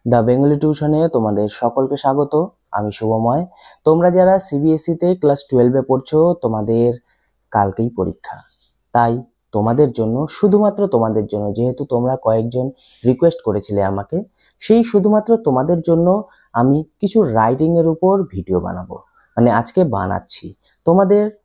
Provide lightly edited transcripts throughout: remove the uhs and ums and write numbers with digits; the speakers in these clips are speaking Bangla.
দ্য বেঙ্গলি টিউশনে তোমাদের সকলকে স্বাগত। আমি শুভময়। তোমরা যারা সিবিএসইতে ক্লাস 12-এ পড়ছো, তোমাদের কালকেই পরীক্ষা। তাই তোমাদের জন্য, শুধুমাত্র তোমাদের জন্য, যেহেতু তোমরা কয়েকজন রিকোয়েস্ট করেছিলে আমাকে, সেই শুধুমাত্র তোমাদের জন্য আমি কিছু রাইটিংয়ের উপর ভিডিও বানাবো, মানে আজকে বানাচ্ছি।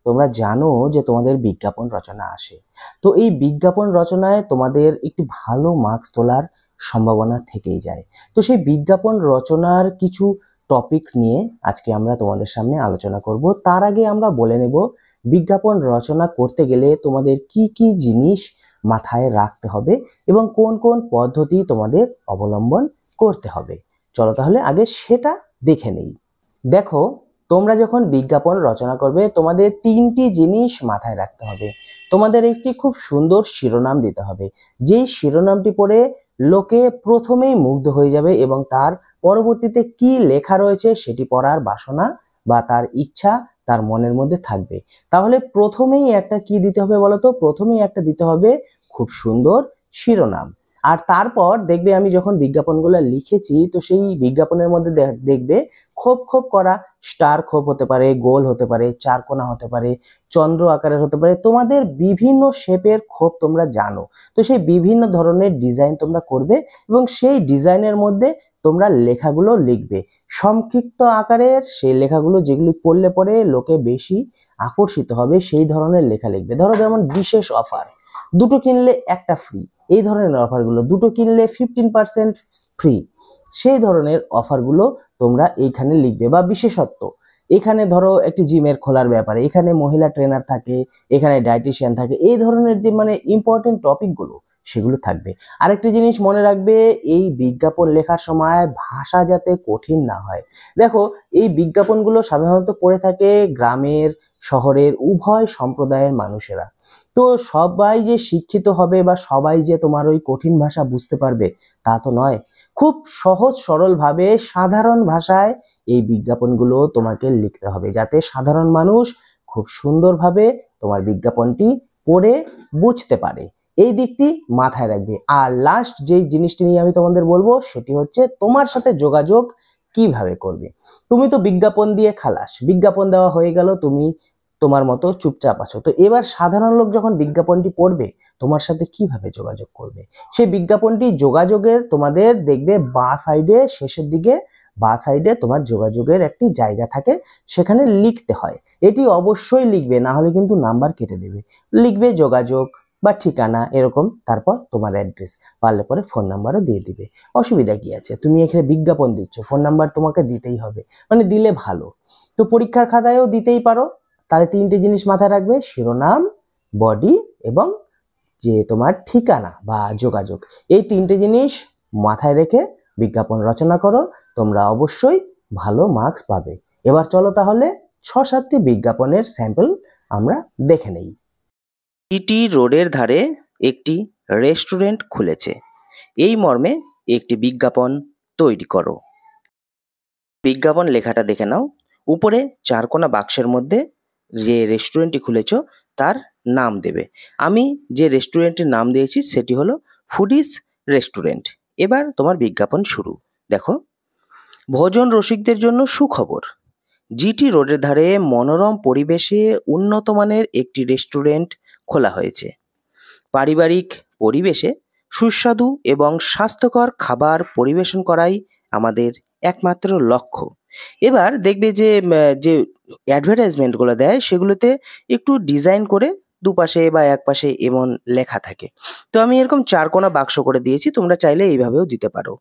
তোমরা জানো যে তোমাদের বিজ্ঞাপন রচনা আসে। তো এই বিজ্ঞাপন রচনায় তোমাদের একটি ভালো মার্কস তোলার সম্ভাবনা থেকেই যায়। তো সেই বিজ্ঞাপন রচনার কিছু টপিকস নিয়ে আজকে আমরা তোমাদের সামনে আলোচনা করব। তার আগে আমরা বলে নেব বিজ্ঞাপন রচনা করতে গেলে তোমাদের কি কি জিনিস মাথায় রাখতে হবে এবং কোন কোন পদ্ধতি তোমাদের অবলম্বন করতে হবে। চলো তাহলে আগে সেটা দেখে নেই। দেখো, তোমরা যখন বিজ্ঞাপন রচনা করবে তোমাদের তিনটি জিনিস মাথায় রাখতে হবে। তোমাদের একটি খুব সুন্দর শিরোনাম দিতে হবে, যে শিরোনামটি পড়ে লোকে প্রথমেই মুগ্ধ হয়ে যাবে এবং তার পরবর্তীতে কি লেখা রয়েছে সেটি পড়ার বাসনা বা তার ইচ্ছা তার মনের মধ্যে থাকবে। তাহলে প্রথমেই একটা কি দিতে হবে বলতো? প্রথমেই একটা দিতে হবে খুব সুন্দর শিরোনাম। আর তারপর দেখবে আমি যখন বিজ্ঞাপনগুলো লিখেছি, তো সেই বিজ্ঞাপনের মধ্যে দেখবে খোপ খোপ করা স্টার খোপ হতে পারে, গোল হতে পারে, চারকোনা হতে পারে, চন্দ্র আকারের হতে পারে। তোমাদের বিভিন্ন শেপের খোপ তোমরা জানো, তো সেই বিভিন্ন ধরনের ডিজাইন তোমরা করবে এবং সেই ডিজাইনের মধ্যে তোমরা লেখাগুলো লিখবে সংক্ষিপ্ত আকারের। সেই লেখাগুলো যেগুলি পড়লে পরে লোকে বেশি আকর্ষিত হবে সেই ধরনের লেখা লিখবে। ধরো যেমন বিশেষ অফার, দুটো কিনলে একটা ফ্রি, এই ধরনের অফারগুলো, দুটো কিনলে 15% ফ্রি, সেই ধরনের অফারগুলো তোমরা এইখানে লিখবে। বা বিশেষত্ব, এখানে ধরো একটি জিমের খোলার ব্যাপারে, এখানে মহিলা ট্রেনার থাকে, এখানে ডায়েটিশিয়ান থাকে, এই ধরনের যে মানে ইম্পর্টেন্ট টপিকগুলো সেগুলো থাকবে। আরেকটি জিনিস মনে রাখবে, এই বিজ্ঞাপন লেখার সময় ভাষা যাতে কঠিন না হয়। দেখো, এই বিজ্ঞাপনগুলো সাধারণত পড়ে থাকে গ্রামের শহরের উভয় সম্প্রদায়ের মানুষেরা। তো সবাই যে শিক্ষিত হবে বা সবাই যে তোমার ওই কঠিন ভাষা বুঝতে পারবে তা তো নয়। খুব সহজ সরল ভাবে সাধারণ ভাষায় এই বিজ্ঞাপনগুলো তোমাকে লিখতে হবে, যাতে সাধারণ মানুষ খুব সুন্দরভাবে তোমার বিজ্ঞাপনটি পড়ে বুঝতে পারে। এই দিকটি মাথায় রাখবে। আর লাস্ট যেই জিনিসটি নিয়ে আমি তোমাদের বলবো সেটি হচ্ছে তোমার সাথে যোগাযোগ কিভাবে করবে। তুমি তো বিজ্ঞাপন দিয়ে খালাস, বিজ্ঞাপন দেওয়া হয়ে গেল, তুমি তোমার মতো চুপচাপ আছো। তো এবার সাধারণ লোক যখন বিজ্ঞাপনটি পড়বে তোমার সাথে কিভাবে যোগাযোগ করবে? সেই বিজ্ঞাপনটি যোগাযোগের তোমাদের দেখবে বাঁ সাইডে, শেষের দিকে বাঁ সাইডে তোমার যোগাযোগের একটি জায়গা থাকে, সেখানে লিখতে হয়। এটি অবশ্যই লিখবে, না হলে কিন্তু নাম্বার কেটে দেবে। লিখবে যোগাযোগ বা ঠিকানা এরকম, তারপর তোমার অ্যাড্রেস, পারলে পরে ফোন নাম্বারও দিয়ে দিবে। অসুবিধা কি আছে? তুমি এখানে বিজ্ঞাপন দিচ্ছ, ফোন নাম্বার তোমাকে দিতেই হবে, মানে দিলে ভালো। তো পরীক্ষার খাতায়ও দিতেই পারো। তাহলে তিনটে জিনিস মাথায় রাখবে: শিরোনাম, বডি এবং যে তোমার ঠিকানা বা যোগাযোগ। এই তিনটে জিনিস মাথায় রেখে বিজ্ঞাপন রচনা করো, তোমরা অবশ্যই ভালো মার্কস পাবে। এবার চলো তাহলে 6-7টি বিজ্ঞাপনের স্যাম্পল আমরা দেখে নেই। ইটি রোডের ধারে একটি রেস্টুরেন্ট খুলেছে, এই মর্মে একটি বিজ্ঞাপন তৈরি করো। বিজ্ঞাপন লেখাটা দেখে নাও। উপরে চারকোনা বাক্সের মধ্যে যে রেস্টুরেন্টটি খুলেছ তার নাম দেবে। আমি যে রেস্টুরেন্টের নাম দিয়েছি সেটি হলো ফুডিস রেস্টুরেন্ট। এবার তোমার বিজ্ঞাপন শুরু। দেখো, ভোজন রসিকদের জন্য সুখবর। জিটি রোডের ধারে মনোরম পরিবেশে উন্নত মানের একটি রেস্টুরেন্ট খোলা হয়েছে। পারিবারিক পরিবেশে সুস্বাদু এবং স্বাস্থ্যকর খাবার পরিবেশন করাই আমাদের একমাত্র লক্ষ্য। এবার দেখবে যে যে অ্যাডভার্টাইজমেন্টগুলো দেয় সেগুলোতে একটু ডিজাইন করে দুপাশে বা একপাশে এমন লেখা থাকে। তো আমি এরকম চারকোনা বাক্স করে দিয়েছি, তোমরা চাইলে এইভাবেও দিতে পারো।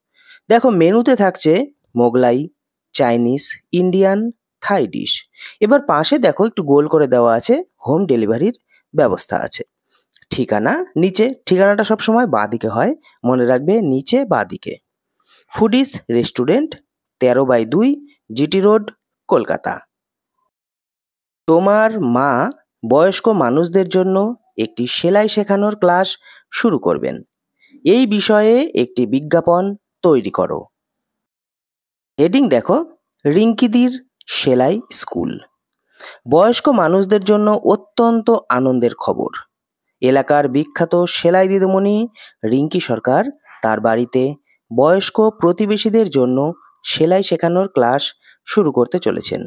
দেখো, মেনুতে থাকছে মোগলাই, চাইনিজ, ইন্ডিয়ান, থাই ডিশ। এবার পাশে দেখো একটু গোল করে দেওয়া আছে হোম ডেলিভারির ব্যবস্থা আছে। ঠিকানা নিচে, ঠিকানাটা সবসময় বাঁ দিকে হয়, মনে রাখবে নিচে বাঁ দিকে। Foodies restaurant, 13/2, GT road, Kolkata. তোমার মা বয়স্ক মানুষদের জন্য একটি সেলাই শেখানোর ক্লাস শুরু করবেন, এই বিষয়ে একটি বিজ্ঞাপন তৈরি করো। হেডিং দেখো, রিঙ্কিদির সেলাই স্কুল। বয়স্ক মানুষদের জন্য অত্যন্ত আনন্দের খবর। এলাকার বিখ্যাত সেলাই দিদিমণি রিঙ্কি সরকার তার বাড়িতে বয়স্ক প্রতিবেশীদের জন্য সেলাই শেখানোর ক্লাস শুরু করতে চলেছেন।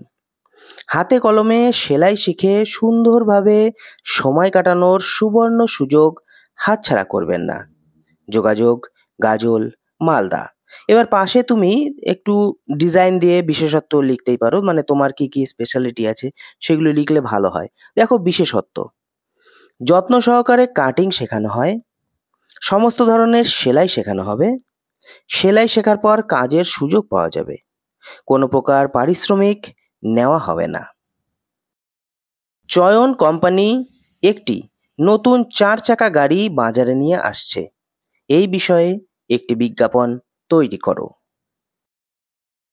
হাতে কলমে সেলাই শিখে সুন্দরভাবে সময় কাটানোর সুবর্ণ সুযোগ হাতছাড়া করবেন না। যোগাযোগ গাজল, মালদা। এবার পাশে তুমি একটু ডিজাইন দিয়ে বিশেষত্ব লিখতেই পারো, মানে তোমার কি কি স্পেশালিটি আছে সেগুলো লিখলে ভালো হয়। দেখো, বিশেষত্ব: যত্ন সহকারে কাটিং শেখানো হয়, সমস্ত ধরনের সেলাই শেখানো হবে, সেলাই শেখার পর কাজের সুযোগ পাওয়া যাবে, কোনো প্রকার পারিশ্রমিক নেওয়া হবে না। চয়ন কোম্পানি একটি নতুন 4 চাকা গাড়ি বাজারে নিয়ে আসছে। এই বিষয়ে একটি বিজ্ঞাপন তৈরি করো।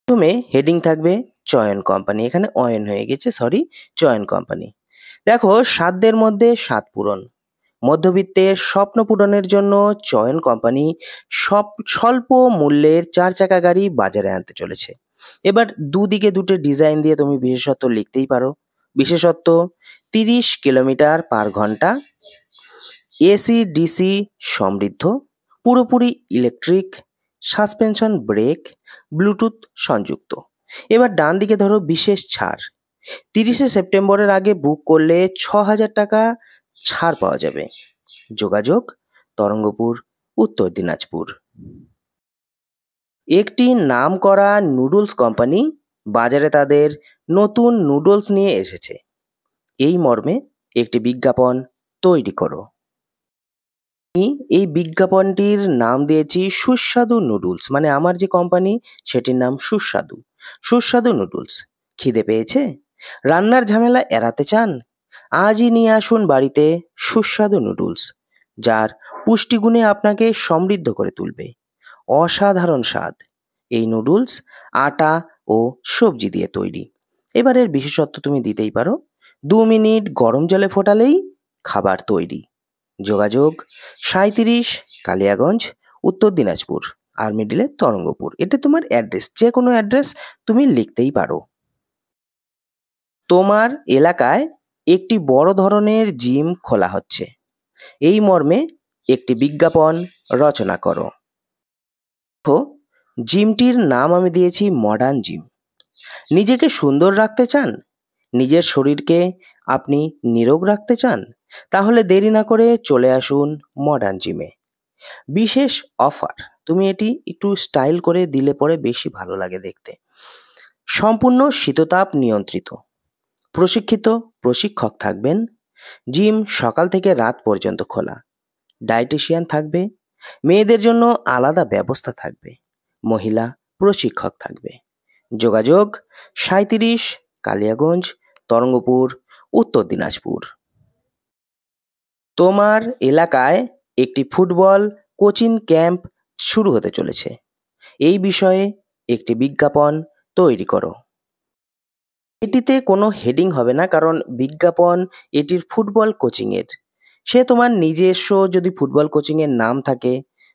প্রথমে হেডিং থাকবে চয়ন কোম্পানি, এখানে অয়ন হয়ে গেছে, সরি, চয়ন কোম্পানি। দেখো, সাধ্যের মধ্যে স্বাদ পূরণ, মধ্যবিত্তের স্বপ্ন পূরণের জন্য চয়ন কোম্পানি স্বল্প মূল্যের 4 চাকা গাড়ি বাজারে আনতে চলেছে। এবার দুদিকে দুটো ডিজাইন দিয়ে তুমি বিশেষত্ব লিখতেই পারো। বিশেষত্ব: 30 কিলোমিটার পার ঘন্টা, এসি ডিসি সমৃদ্ধ, পুরোপুরি ইলেকট্রিক, সাসপেনশন ব্রেক, ব্লুটুথ সংযুক্ত। এবার ডান দিকে ধরো বিশেষ ছাড়: 30শে সেপ্টেম্বরের আগে বুক করলে 6,000 টাকা ছাড় পাওয়া যাবে। যোগাযোগ তরঙ্গপুর, উত্তর দিনাজপুর। একটি নামকরা নুডলস কোম্পানি বাজারে তাদের নতুন নুডলস নিয়ে এসেছে। এই মর্মে একটি বিজ্ঞাপন তৈরি করো। আমি এই বিজ্ঞাপনটির নাম দিয়েছি সুস্বাদু নুডলস, মানে আমার যে কোম্পানি সেটির নাম সুস্বাদু। সুস্বাদু নুডলস। খিদে পেয়েছে? রান্নার ঝামেলা এড়াতে চান? আজই নিয়ে আসুন বাড়িতে সুস্বাদু নুডলস, যার পুষ্টিগুণে আপনাকে সমৃদ্ধ করে তুলবে। অসাধারণ স্বাদ। এই নুডলস আটা ও সবজি দিয়ে তৈরি। এবারের বিশেষত্ব তুমি দিতেই পারো: 2 মিনিট গরম জলে ফোটালেই খাবার তৈরি। যোগাযোগ 37 কালিয়াগঞ্জ, উত্তর দিনাজপুর, আর মিডিলে তরঙ্গপুর। এটা তোমার অ্যাড্রেস, যে কোনো অ্যাড্রেস তুমি লিখতেই পারো। তোমার এলাকায় একটি বড় ধরনের জিম খোলা হচ্ছে। এই মর্মে একটি বিজ্ঞাপন রচনা করো। তো জিমটির নাম আমি দিয়েছি মডার্ন জিম। নিজেকে সুন্দর রাখতে চান? নিজের শরীরকে আপনি নিরোগ রাখতে চান? তাহলে দেরি না করে চলে আসুন মডার্ন জিমে। বিশেষ অফার: তুমি এটি একটু স্টাইল করে দিলে পরে বেশি ভালো লাগে দেখতে। সম্পূর্ণ শীততাপ নিয়ন্ত্রিত, প্রশিক্ষিত প্রশিক্ষক থাকবেন। জিম সকাল থেকে রাত পর্যন্ত খোলা। ডায়েটিশিয়ান থাকবে। মেয়েদের জন্য আলাদা ব্যবস্থা থাকবে। মহিলা প্রশিক্ষক থাকবে। যোগাযোগ 37 কালিয়াগঞ্জ, তরঙ্গপুর, উত্তর দিনাজপুর। তোমার এলাকায় একটি ফুটবল কোচিং ক্যাম্প শুরু হতে চলেছে। এই বিষয়ে একটি বিজ্ঞাপন তৈরি করো। এটিতে কোনো হেডিং হবে না, কারণ বিজ্ঞাপন এটির ফুটবল কোচিংয়ের। সে তোমার নিজস্ব যদি ফুটবল কোচিংয়ের নাম থাকে,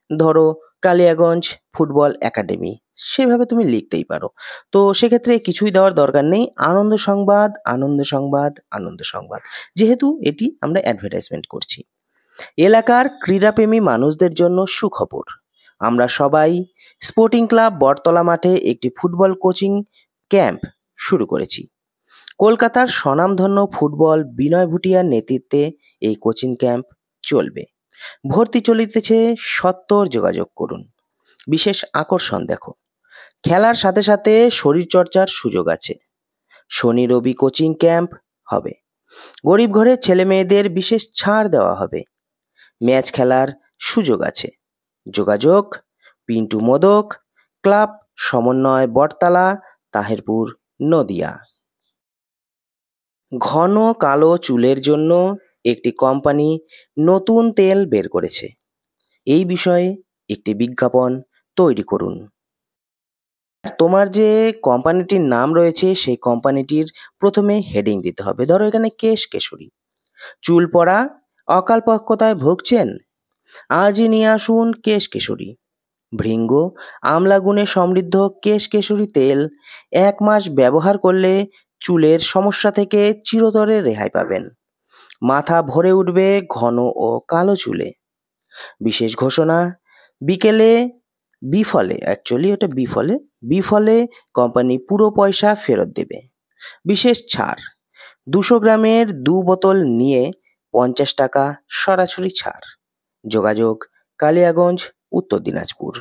ধরো কালিয়াগঞ্জ ফুটবল একাডেমি, সেভাবে তুমি লিখতেই পারো। তো সেক্ষেত্রে কিছুই দেওয়ার দরকার নেই। আনন্দ সংবাদ, আনন্দ সংবাদ, আনন্দ সংবাদ, যেহেতু এটি আমরা অ্যাডভার্টাইজমেন্ট করছি। এলাকার ক্রীড়াপ্রেমী মানুষদের জন্য সুখবর: আমরা সবাই স্পোর্টিং ক্লাব বটতলা মাঠে একটি ফুটবল কোচিং ক্যাম্প শুরু করেছি। কলকাতার স্বনামধন্য ফুটবল বিনয় ভুটিয়ার নেতৃত্বে এই কোচিং ক্যাম্প চলবে। ভর্তি চলিতেছে, সত্বর যোগাযোগ করুন। বিশেষ আকর্ষণ: দেখো, খেলার সাথে সাথে শরীরচর্চার সুযোগ আছে। শনি রবি কোচিং ক্যাম্প হবে। গরিব ঘরের ছেলে মেয়েদের বিশেষ ছাড় দেওয়া হবে। ম্যাচ খেলার সুযোগ আছে। যোগাযোগ পিন্টু মোদক, ক্লাব সমন্বয়, বটতলা, তাহেরপুর, নদিয়া। ঘন কালো চুলের জন্য একটি কোম্পানি নতুন তেল বের করেছে। এই বিষয়ে একটি বিজ্ঞাপন তৈরি করুন। তোমার যে কোম্পানিটির নাম রয়েছে সেই কোম্পানিটির প্রথমে হেডিং দিতে হবে। ধরো এখানে কেশ কেশরী। চুল পড়া, অকালপক্কতায় ভুগছেন? আজই নিয়ে আসুন কেশ কেশরী। ভৃঙ্গ আমলা গুণে সমৃদ্ধ কেশ কেশরী তেল 1 মাস ব্যবহার করলে চুলের সমস্যা থেকে চিরতরে রেহাই পাবেন। মাথা ভরে উঠবে ঘন ও কালো চুলে। বিশেষ ঘোষণা: বিকেলে বিফলে, অ্যাকচুয়ালি এটা বিফলে, বিফলে কোম্পানি পুরো পয়সা ফেরত দেবে। বিশেষ ছাড়, 200 গ্রামের 2 বোতল নিয়ে 50 টাকা সরাসরি ছাড়। যোগাযোগ কালিয়াগঞ্জ, উত্তর দিনাজপুর।